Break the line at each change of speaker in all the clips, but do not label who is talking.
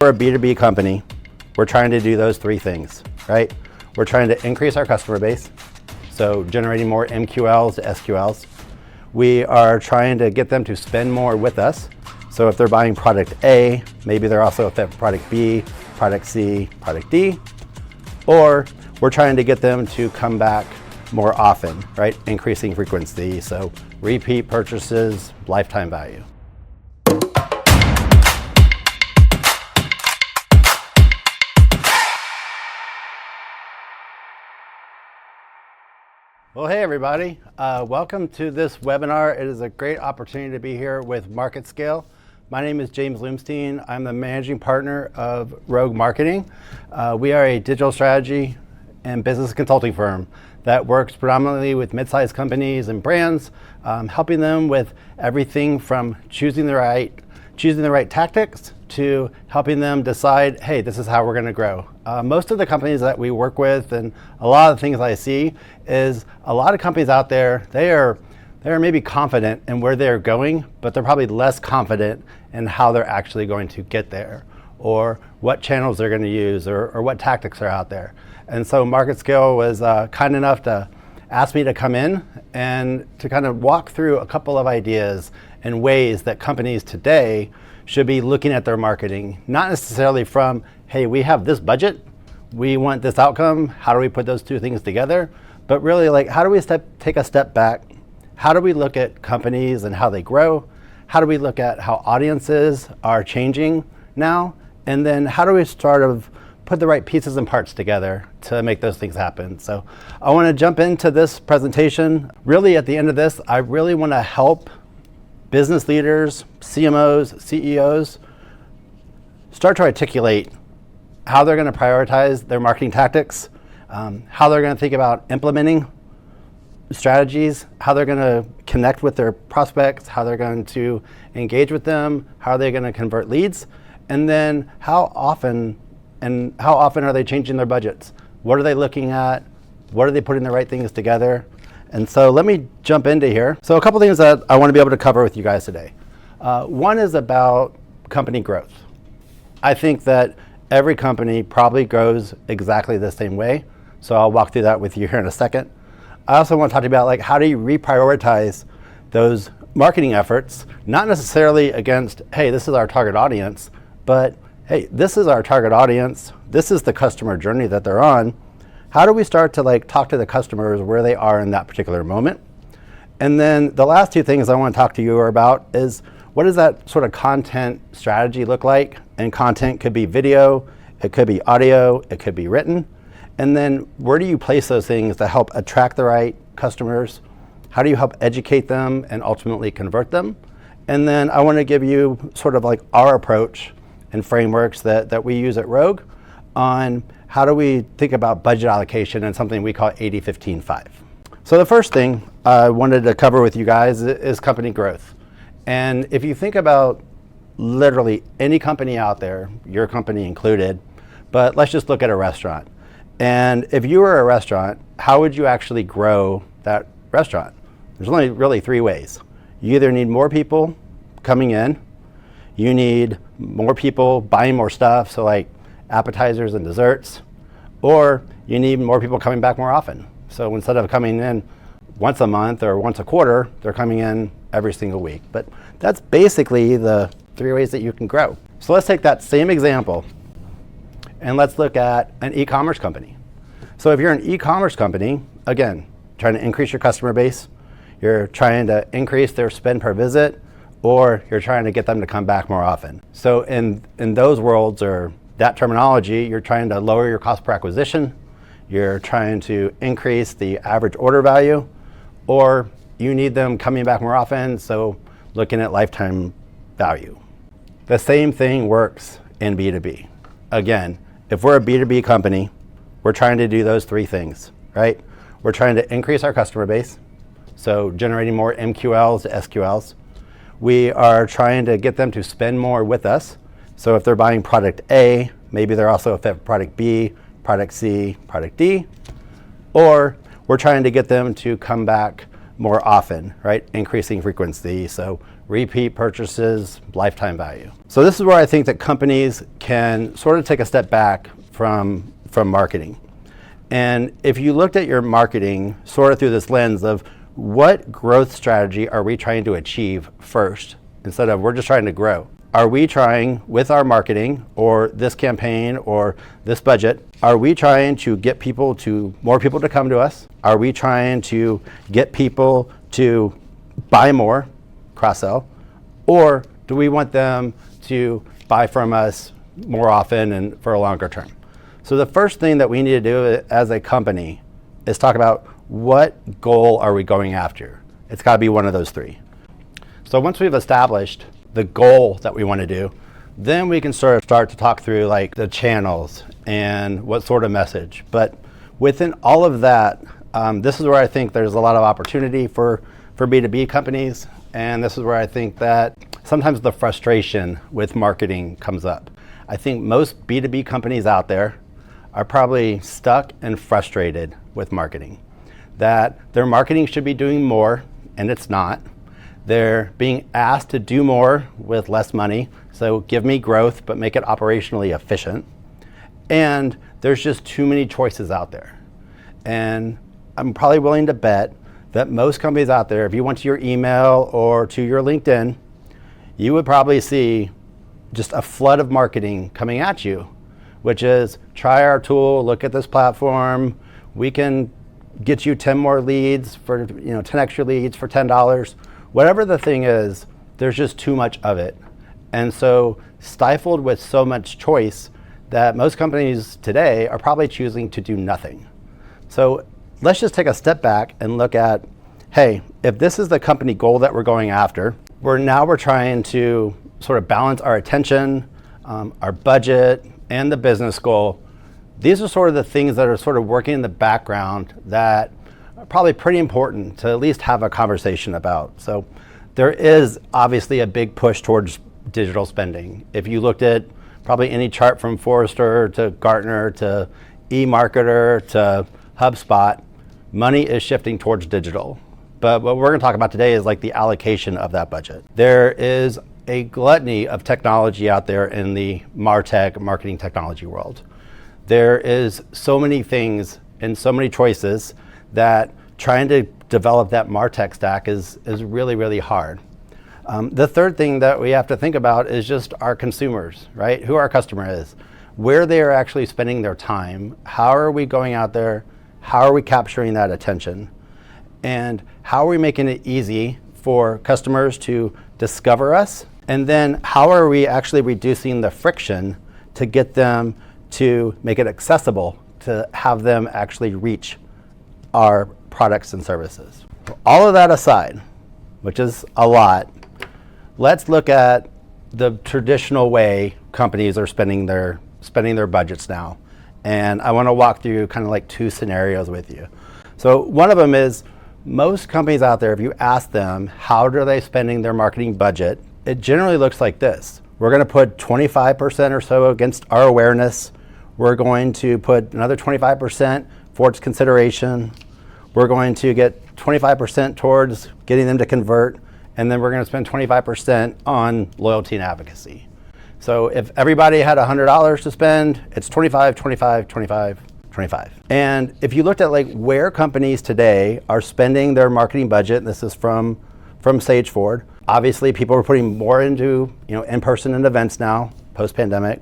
We're a B2B company. We're trying to do those three things, right? We're trying to increase our customer base, so generating more MQLs to SQLs. We are trying to get them to spend more with us. So if they're buying product A, maybe they're also a fit for product B, product C, product D. Or we're trying to get them to come back more often, right? Increasing frequency, so repeat purchases, lifetime value. Well, hey everybody, welcome to this webinar. It is a great opportunity to be here with MarketScale. My name is James Loomstein. I'm the managing partner of Rogue Marketing. We are a digital strategy and business consulting firm that works predominantly with mid-sized companies and brands, helping them with everything from choosing the right tactics to helping them decide, hey, this is how we're going to grow. Most of the companies that we work with, and a lot of the things I see, is a lot of companies out there, they are maybe confident in where they're going, but they're probably less confident in how they're actually going to get there, or what channels they're going to use, or what tactics are out there. And so MarketScale was kind enough to ask me to come in and to kind of walk through a couple of ideas and ways that companies today should be looking at their marketing, not necessarily from, hey, we have this budget, we want this outcome, how do we put those two things together? But really, like, how do we take a step back? How do we look at companies and how they grow? How do we look at how audiences are changing now? And then how do we sort of put the right pieces and parts together to make those things happen? So I want to jump into this presentation. Really, at the end of this, I really want to help business leaders, CMOs, CEOs start to articulate how they're going to prioritize their marketing tactics, how they're going to think about implementing strategies, how they're going to connect with their prospects, how they're going to engage with them, how are they going to convert leads, and then how often are they changing their budgets? What are they looking at? What are they putting the right things together? And so let me jump into here. So a couple things that I want to be able to cover with you guys today. One is about company growth. I think that every company probably grows exactly the same way. So I'll walk through that with you here in a second. I also want to talk about, like, how do you reprioritize those marketing efforts, not necessarily against, hey, this is our target audience, but hey, this is our target audience. This is the customer journey that they're on. How do we start to talk to the customers where they are in that particular moment? And then the last two things I want to talk to you about is, what does that sort of content strategy look like? And content could be video, it could be audio, it could be written. And then where do you place those things to help attract the right customers? How do you help educate them and ultimately convert them? And then I want to give you sort of like our approach and frameworks that we use at Rogue on how do we think about budget allocation and something we call 80-15-5. So the first thing I wanted to cover with you guys is company growth. And if you think about literally any company out there, your company included, but let's just look at a restaurant. And if you were a restaurant, how would you actually grow that restaurant? There's only really three ways. You either need more people coming in, you need more people buying more stuff, so like appetizers and desserts, or you need more people coming back more often. So instead of coming in once a month or once a quarter, they're coming in every single week. But that's basically the three ways that you can grow. So let's take that same example and let's look at an e-commerce company. So if you're an e-commerce company, again, trying to increase your customer base, you're trying to increase their spend per visit, or you're trying to get them to come back more often. So in those worlds, or that terminology, you're trying to lower your cost per acquisition, you're trying to increase the average order value, or you need them coming back more often, so looking at lifetime value. The same thing works in B2B. Again, if we're a B2B company, we're trying to do those three things, right? We're trying to increase our customer base, so generating more MQLs to SQLs. We are trying to get them to spend more with us. So if they're buying product A, maybe they're also a fit for product B, product C, product D. Or we're trying to get them to come back more often, right? Increasing frequency, so repeat purchases, lifetime value. So this is where I think that companies can sort of take a step back from marketing. And if you looked at your marketing sort of through this lens of what growth strategy are we trying to achieve first, instead of we're just trying to grow. Are we trying with our marketing or this campaign or this budget, are we trying to get more people to come to us? Are we trying to get people to buy more, cross-sell? Or do we want them to buy from us more often and for a longer term? So the first thing that we need to do as a company is talk about what goal are we going after? It's got to be one of those three. So once we've established the goal that we want to do, then we can start to talk through like the channels and what sort of message. But within all of that, this is where I think there's a lot of opportunity for B2B companies. And this is where I think that sometimes the frustration with marketing comes up. I think most B2B companies out there are probably stuck and frustrated with marketing. That their marketing should be doing more, and it's not. They're being asked to do more with less money, so give me growth, but make it operationally efficient. And there's just too many choices out there. And I'm probably willing to bet that most companies out there, if you went to your email or to your LinkedIn, you would probably see just a flood of marketing coming at you, which is try our tool, look at this platform, we can get you 10 more leads for 10 extra leads for $10. Whatever the thing is, there's just too much of it. And so stifled with so much choice that most companies today are probably choosing to do nothing. So let's just take a step back and look at, hey, if this is the company goal that we're going after, we're trying to sort of balance our attention, our budget, and the business goal. These are sort of the things that are sort of working in the background that are probably pretty important to at least have a conversation about. So there is obviously a big push towards digital spending. If you looked at probably any chart from Forrester to Gartner to eMarketer to HubSpot, money is shifting towards digital. But what we're going to talk about today is like the allocation of that budget. There is a gluttony of technology out there in the MarTech, marketing technology world. There is so many things and so many choices that trying to develop that MarTech stack is really, really hard. The third thing that we have to think about is just our consumers, right? Who our customer is, where they are actually spending their time, how are we going out there, how are we capturing that attention, and how are we making it easy for customers to discover us, and then how are we actually reducing the friction to get them to make it accessible to have them actually reach our products and services. All of that aside, which is a lot, let's look at the traditional way companies are spending their budgets now. And I want to walk through kind of like two scenarios with you. So one of them is most companies out there, if you ask them how are they spending their marketing budget, it generally looks like this. We're going to put 25% or so against our awareness. We're going to put another 25% for its consideration. We're going to get 25% towards getting them to convert. And then we're going to spend 25% on loyalty and advocacy. So if everybody had $100 to spend, it's 25, 25, 25, 25. And if you looked at like where companies today are spending their marketing budget, and this is from Sage Forward, obviously people are putting more into in-person and events now, post-pandemic.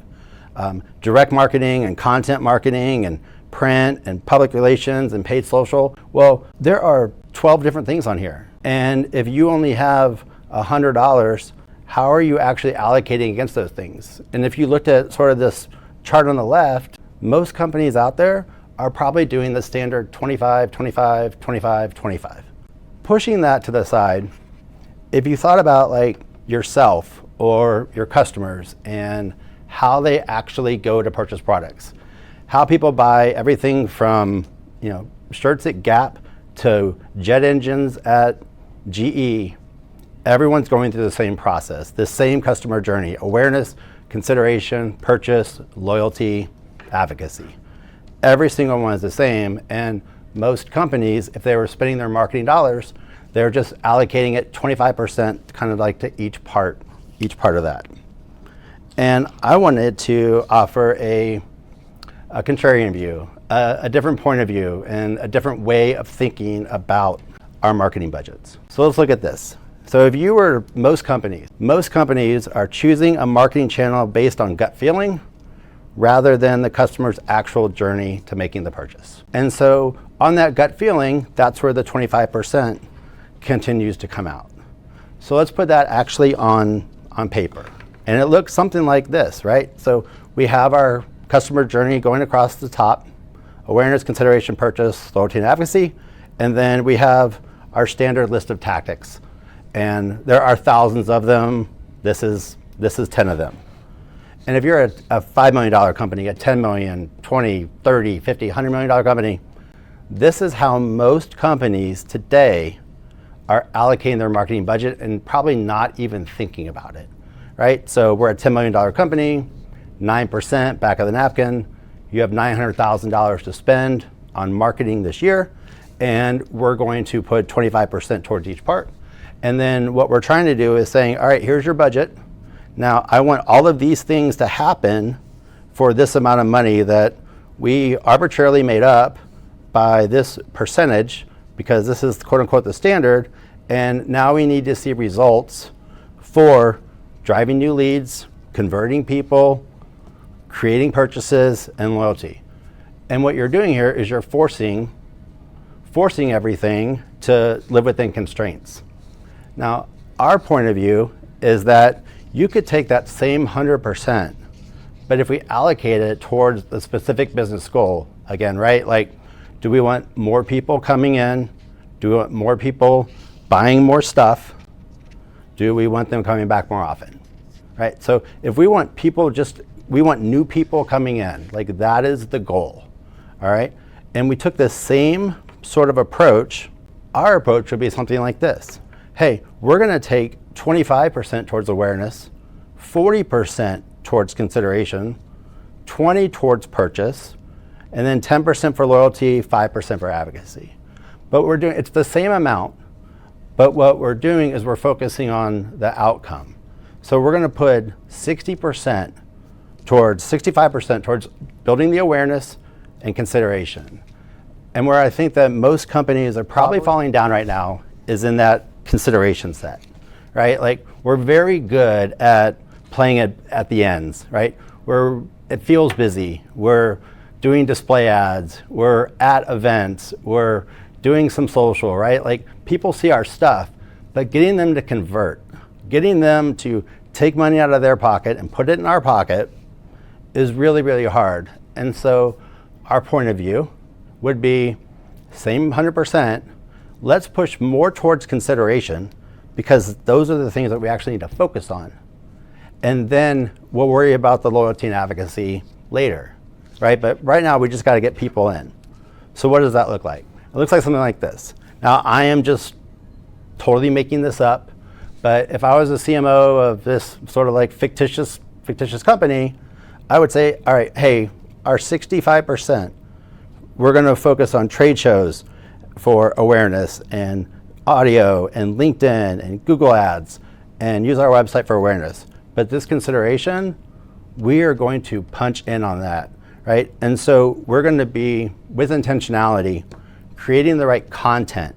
Direct marketing and content marketing and print and public relations and paid social. Well, there are 12 different things on here. And if you only have $100, how are you actually allocating against those things? And if you looked at sort of this chart on the left, most companies out there are probably doing the standard 25, 25, 25, 25. Pushing that to the side, if you thought about like yourself or your customers and how they actually go to purchase products, how people buy everything from shirts at Gap to jet engines at GE, everyone's going through the same process, the same customer journey: awareness, consideration, purchase, loyalty, advocacy. Every single one is the same, and most companies, if they were spending their marketing dollars, They're just allocating it 25% kind of like to each part of that. And I wanted to offer a contrarian view, a different point of view, and a different way of thinking about our marketing budgets. So let's look at this. So if you were most companies are choosing a marketing channel based on gut feeling rather than the customer's actual journey to making the purchase. And so on that gut feeling, that's where the 25% continues to come out. So let's put that actually on paper. And it looks something like this, right? So we have our customer journey going across the top: awareness, consideration, purchase, loyalty, and advocacy. And then we have our standard list of tactics. And there are thousands of them. This is 10 of them. And if you're a $5 million company, a 10 million, 20, 30, 50, $100 million company, this is how most companies today are allocating their marketing budget and probably not even thinking about it, right? So we're a $10 million company, 9% back of the napkin. You have $900,000 to spend on marketing this year, and we're going to put 25% towards each part. And then what we're trying to do is saying, all right, here's your budget. Now, I want all of these things to happen for this amount of money that we arbitrarily made up by this percentage, because this is quote unquote the standard. And now we need to see results for driving new leads, converting people, creating purchases, and loyalty. And what you're doing here is you're forcing everything to live within constraints. Now, our point of view is that you could take that same 100%, but if we allocate it towards the specific business goal, again, right? Like, do we want more people coming in? Do we want more people buying more stuff? Do we want them coming back more often, right? So if we want we want new people coming in, like that is the goal, all right? And we took the same sort of approach. Our approach would be something like this. Hey, we're gonna take 25% towards awareness, 40% towards consideration, 20% towards purchase, and then 10% for loyalty, 5% for advocacy. But it's the same amount, but what we're doing is we're focusing on the outcome. So we're gonna put 65% towards building the awareness and consideration. And where I think that most companies are probably falling down right now is in that consideration set, right? Like, we're very good at playing it at the ends, right? It feels busy. We're doing display ads. We're at events. We're doing some social, right? Like, people see our stuff, but getting them to convert, getting them to take money out of their pocket and put it in our pocket is really, really hard. And so our point of view would be same 100%. Let's push more towards consideration, because those are the things that we actually need to focus on. And then we'll worry about the loyalty and advocacy later, right? But right now we just got to get people in. So what does that look like? It looks like something like this. Now, I am just totally making this up, but if I was a CMO of this sort of like fictitious company, I would say, all right, hey, our 65%, we're going to focus on trade shows for awareness, and audio, and LinkedIn, and Google ads, and use our website for awareness. But this consideration, we are going to punch in on that, right? And so we're going to be, with intentionality, creating the right content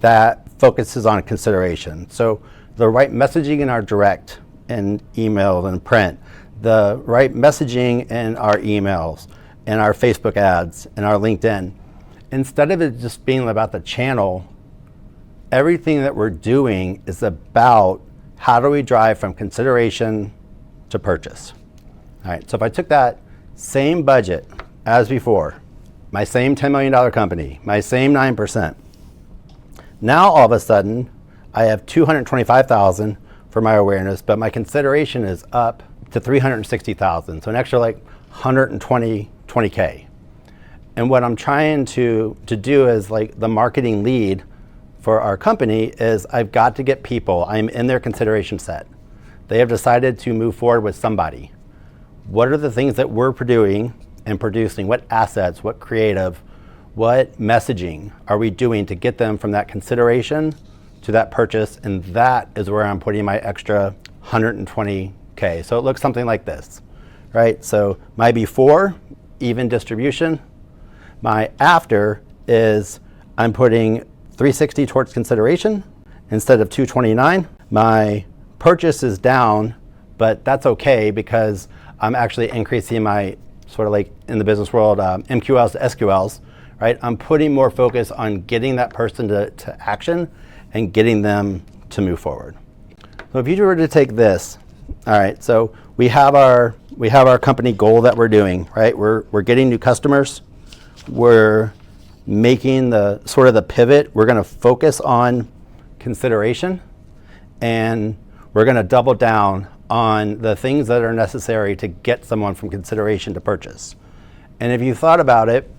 that focuses on consideration. So the right messaging in our direct and email and print, the right messaging in our emails and our Facebook ads and our LinkedIn. Instead of it just being about the channel, everything that we're doing is about how do we drive from consideration to purchase. All right, so if I took that same budget as before, my same $10 million company, my same 9%, now all of a sudden I have $225,000 for my awareness, but my consideration is up to $360,000, so an extra like $120K. And what I'm trying to do as like the marketing lead for our company is I've got to get people, I'm in their consideration set. They have decided to move forward with somebody. What are the things that we're doing and producing? What assets, what creative, what messaging are we doing to get them from that consideration to that purchase, and that is where I'm putting my extra 120K. So it looks something like this, right? So my before, even distribution. My after is I'm putting 360 towards consideration instead of 229. My purchase is down, but that's okay because I'm actually increasing my sort of like in the business world, MQLs to SQLs, right? I'm putting more focus on getting that person to action and getting them to move forward. So if you were to take this, all right, so we have our company goal that we're doing, right? We're getting new customers. We're making the sort of the pivot. We're gonna focus on consideration, and we're gonna double down on the things that are necessary to get someone from consideration to purchase. And if you thought about it,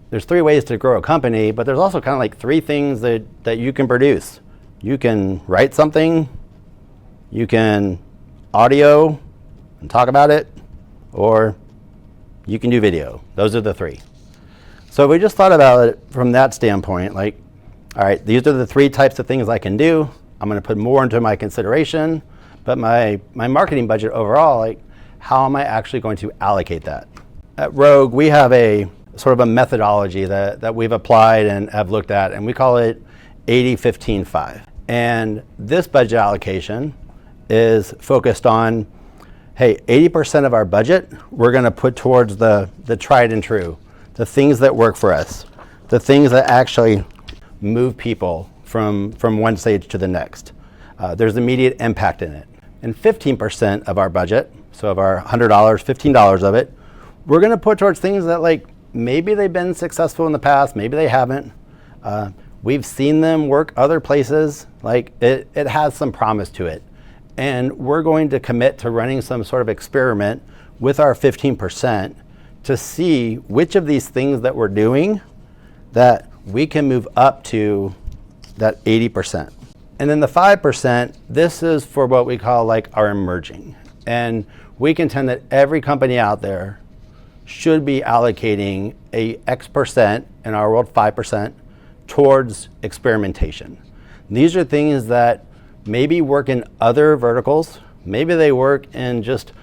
there's 3 ways to grow a company, but there's also kind of like 3 things that you can produce. You can write something, you can audio and talk about it, or you can do video. Those are the 3. So we just thought about it from that standpoint, like, all right, these are the 3 types of things I can do. I'm gonna put more into my consideration, but my marketing budget overall, like, how am I actually going to allocate that? At Rogue, we have a sort of a methodology that we've applied and have looked at, and we call it 80-15-5. And this budget allocation is focused on, hey, 80% of our budget, we're gonna put towards the tried and true, the things that work for us, the things that actually move people from one stage to the next. There's immediate impact in it. And 15% of our budget, so of our $100, $15 of it, we're gonna put towards things that, like, maybe they've been successful in the past, maybe they haven't. We've seen them work other places, like it has some promise to it. And we're going to commit to running some sort of experiment with our 15% to see which of these things that we're doing that we can move up to that 80%. And then the 5%, this is for what we call like our emerging. And we contend that every company out there should be allocating a X%, in our world 5%, towards experimentation. These are things that maybe work in other verticals. Maybe they work in just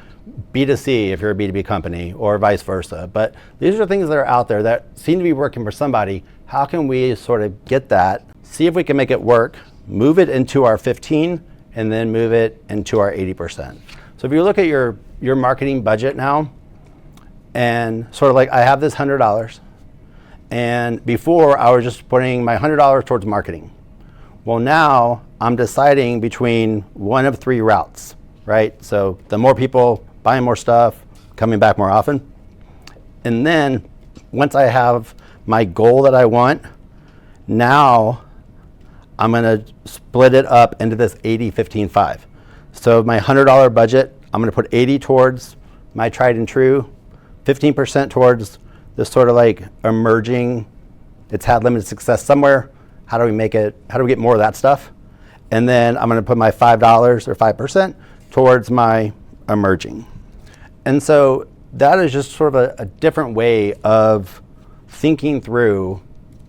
B2C if you're a B2B company, or vice versa. But these are things that are out there that seem to be working for somebody. How can we sort of get that, see if we can make it work, move it into our 15, and then move it into our 80%. So if you look at your marketing budget now, and sort of like I have this $100, and before I was just putting my $100 towards marketing. Well, now I'm deciding between one of 3 routes, right? So the more people buying more stuff, coming back more often. And then once I have my goal that I want, now I'm gonna split it up into this 80-15-5. So my $100 budget, I'm gonna put 80 towards my tried and true, 15% towards this sort of like emerging, it's had limited success somewhere. How do we make it, how do we get more of that stuff? And then I'm gonna put my $5 or 5% towards my emerging. And so that is just sort of a different way of thinking through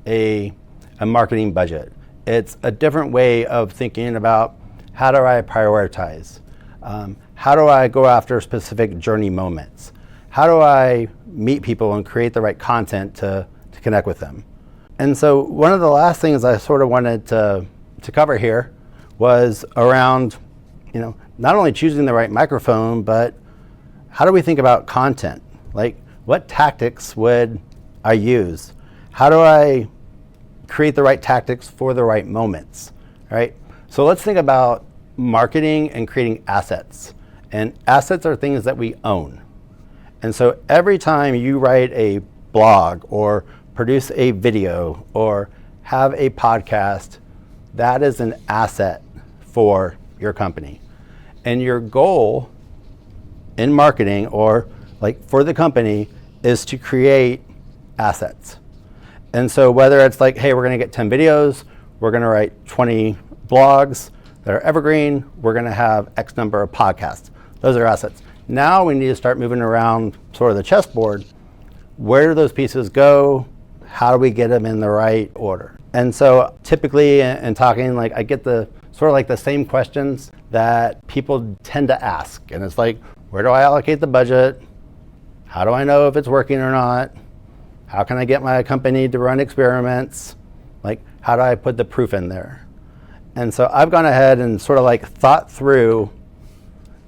a marketing budget. It's a different way of thinking about how do I prioritize? How do I go after specific journey moments? How do I meet people and create the right content to connect with them? And so one of the last things I sort of wanted to cover here was around, not only choosing the right microphone, but how do we think about content? Like, what tactics would I use? How do I create the right tactics for the right moments, right? So let's think about marketing and creating assets. And assets are things that we own. And so every time you write a blog or produce a video or have a podcast, that is an asset for your company. And your goal in marketing or like for the company is to create assets. And so whether it's like, hey, we're gonna get 10 videos, we're gonna write 20 blogs that are evergreen, we're gonna have X number of podcasts. Those are assets. Now we need to start moving around sort of the chessboard. Where do those pieces go? How do we get them in the right order? And so typically in talking, like I get the sort of like the same questions that people tend to ask. And it's like, where do I allocate the budget? How do I know if it's working or not? How can I get my company to run experiments? Like, how do I put the proof in there? And so I've gone ahead and sort of like thought through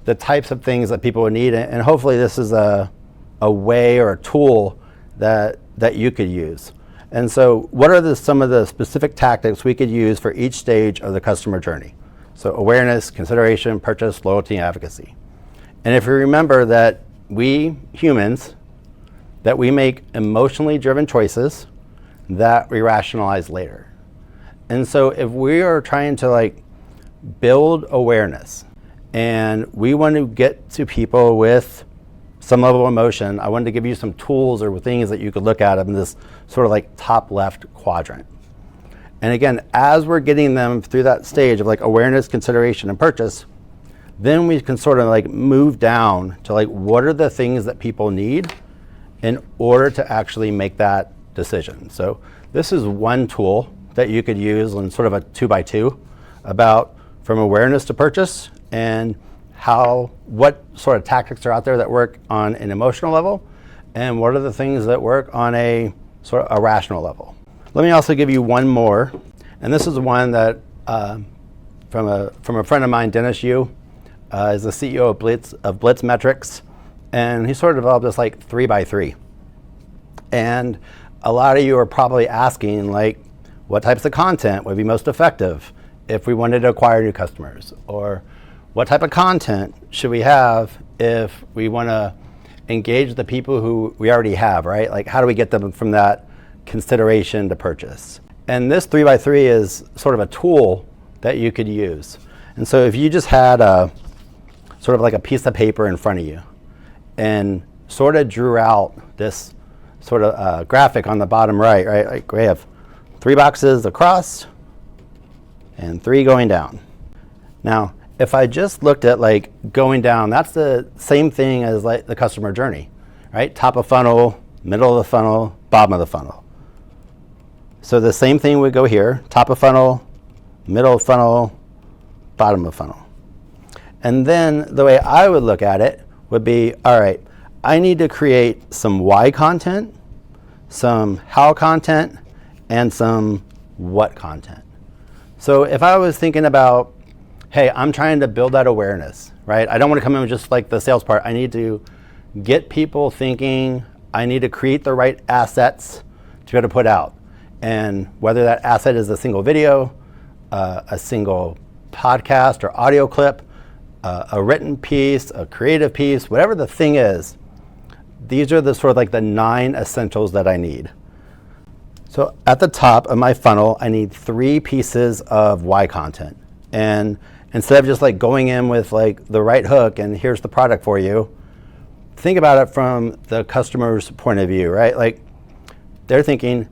the types of things that people would need. And hopefully this is a way or a tool that you could use. And so what are some of the specific tactics we could use for each stage of the customer journey? So awareness, consideration, purchase, loyalty, and advocacy. And if you remember that we humans, that we make emotionally driven choices that we rationalize later. And so if we are trying to like build awareness and we want to get to people with some level of emotion, I wanted to give you some tools or things that you could look at in this sort of like top left quadrant. And again, as we're getting them through that stage of like awareness, consideration, and purchase, then we can sort of like move down to like what are the things that people need in order to actually make that decision. So this is one tool that you could use in sort of a 2x2 about from awareness to purchase and what sort of tactics are out there that work on an emotional level and what are the things that work on a sort of a rational level. Let me also give you one more, and this is one that from a friend of mine, Dennis Yu, is the CEO of Blitz Metrics, and he sort of developed this like 3x3. And a lot of you are probably asking like, what types of content would be most effective if we wanted to acquire new customers? Or what type of content should we have if we want to engage the people who we already have, right? Like how do we get them from that consideration to purchase? And this 3x3 is sort of a tool that you could use. And so if you just had a sort of like a piece of paper in front of you and sort of drew out this sort of graphic on the bottom right? Like we have 3 boxes across and 3 going down. Now, if I just looked at like going down, that's the same thing as like the customer journey, right? Top of funnel, middle of the funnel, bottom of the funnel. So the same thing would go here, top of funnel, middle of funnel, bottom of funnel. And then the way I would look at it would be, all right, I need to create some why content, some how content, and some what content. So if I was thinking about, hey, I'm trying to build that awareness, right? I don't want to come in with just like the sales part. I need to get people thinking. I need to create the right assets to be able to put out. And whether that asset is a single video, a single podcast or audio clip, a written piece, a creative piece, whatever the thing is, these are the sort of like the 9 essentials that I need. So at the top of my funnel, I need 3 pieces of why content. And instead of just like going in with like the right hook and here's the product for you, think about it from the customer's point of view, right? Like they're thinking,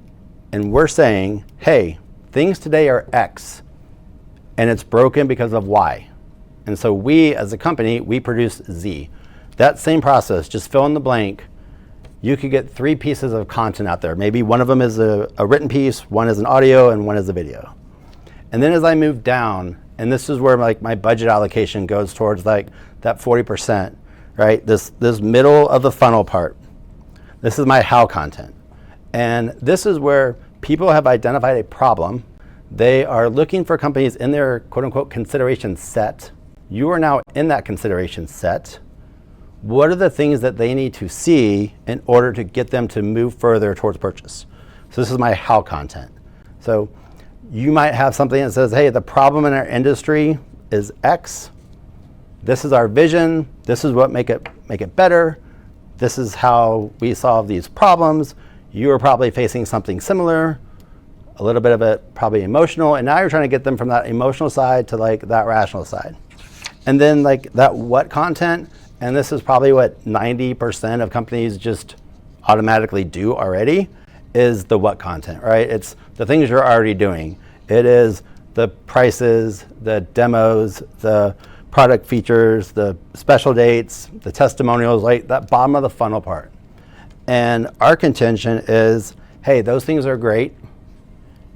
and we're saying, hey, things today are X and it's broken because of Y. And so we as a company, we produce Z. That same process, just fill in the blank. You could get 3 pieces of content out there. Maybe one of them is a written piece, one is an audio, and one is a video. And then as I move down, and this is where like my budget allocation goes towards like that 40%, right? This middle of the funnel part. This is my how content. And this is where people have identified a problem. They are looking for companies in their quote unquote consideration set. You are now in that consideration set. What are the things that they need to see in order to get them to move further towards purchase? So this is my how content. So you might have something that says, hey, the problem in our industry is X. This is our vision. This is what make it better. This is how we solve these problems. You are probably facing something similar, a little bit of it probably emotional, and now you're trying to get them from that emotional side to like that rational side. And then like that what content, and this is probably what 90% of companies just automatically do already, is the what content, right? It's the things you're already doing. It is the prices, the demos, the product features, the special dates, the testimonials, like that bottom of the funnel part. And our contention is, hey, those things are great.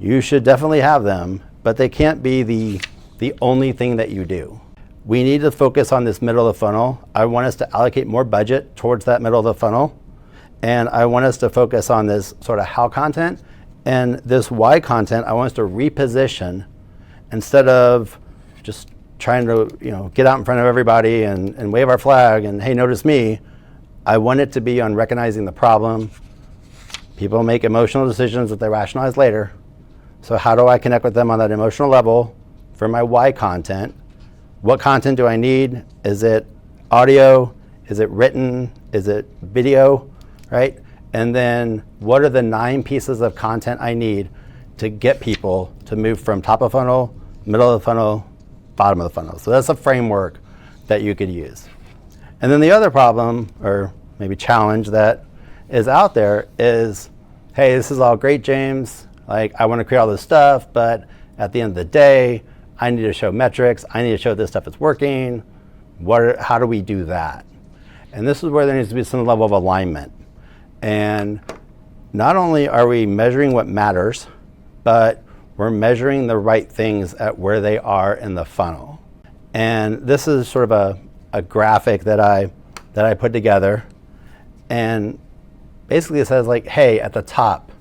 You should definitely have them, but they can't be the only thing that you do. We need to focus on this middle of the funnel. I want us to allocate more budget towards that middle of the funnel. And I want us to focus on this sort of how content, and this why content I want us to reposition instead of just trying to get out in front of everybody and wave our flag and hey, notice me. I want it to be on recognizing the problem. People make emotional decisions that they rationalize later. So how do I connect with them on that emotional level for my why content? What content do I need? Is it audio? Is it written? Is it video? Right? And then what are the 9 pieces of content I need to get people to move from top of funnel, middle of the funnel, bottom of the funnel? So that's a framework that you could use. And then the other problem, or maybe challenge that is out there is, hey, this is all great, James. Like, I want to create all this stuff, but at the end of the day, I need to show metrics. I need to show this stuff is working. How do we do that? And this is where there needs to be some level of alignment. And not only are we measuring what matters, but we're measuring the right things at where they are in the funnel. And this is sort of a graphic that I put together. And basically it says like, hey, at the top,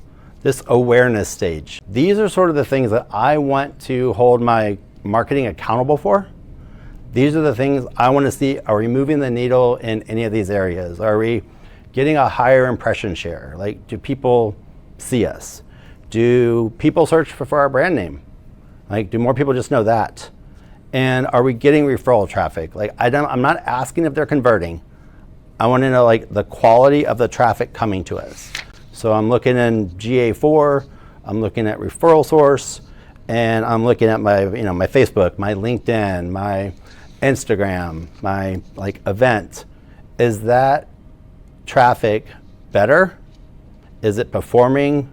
this awareness stage. These are sort of the things that I want to hold my marketing accountable for. These are the things I want to see. Are we moving the needle in any of these areas? Are we getting a higher impression share? Like, do people see us? Do people search for our brand name? Like, do more people just know that? And are we getting referral traffic? Like, I'm not asking if they're converting. I want to know like the quality of the traffic coming to us. So I'm looking in GA4, I'm looking at referral source, and I'm looking at my, my Facebook, my LinkedIn, my Instagram, my event. Is that traffic better? Is it performing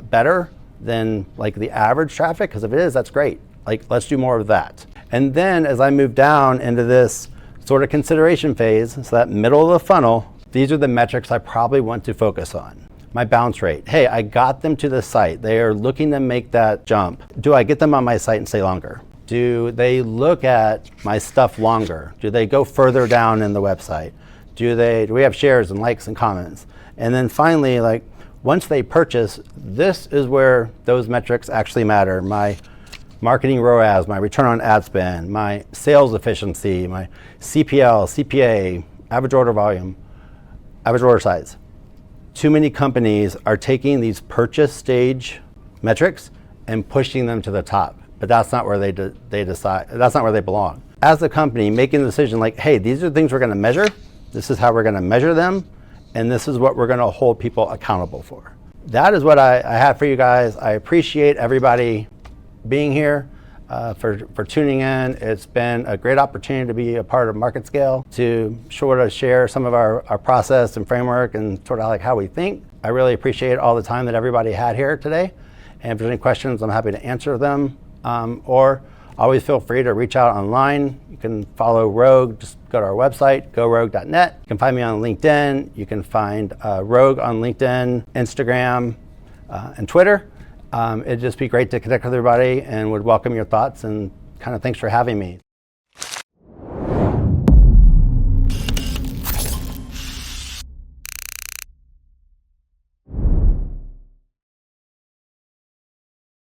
better than the average traffic? Because if it is, that's great. Let's do more of that. And then as I move down into this sort of consideration phase, so that middle of the funnel, these are the metrics I probably want to focus on. My bounce rate. Hey, I got them to the site. They are looking to make that jump. Do I get them on my site and stay longer? Do they look at my stuff longer? Do they go further down in the website? Do we have shares and likes and comments? And then finally, once they purchase, this is where those metrics actually matter. My marketing ROAS, my return on ad spend, my sales efficiency, my CPL, CPA, average order volume, average order size. Too many companies are taking these purchase stage metrics and pushing them to the top, but that's not where they decide. That's not where they belong. As a company, making the decision hey, these are the things we're going to measure. This is how we're going to measure them, and this is what we're going to hold people accountable for. That is what I have for you guys. I appreciate everybody being here, for tuning in. It's been a great opportunity to be a part of MarketScale, to sort of share some of our process and framework and sort of how we think. I really appreciate all the time that everybody had here today. And if there's any questions, I'm happy to answer them. Or always feel free to reach out online. You can follow Rogue. Just go to our website, gorogue.net. You can find me on LinkedIn. You can find Rogue on LinkedIn, Instagram, and Twitter. It'd just be great to connect with everybody and would welcome your thoughts, and kind of thanks for having me.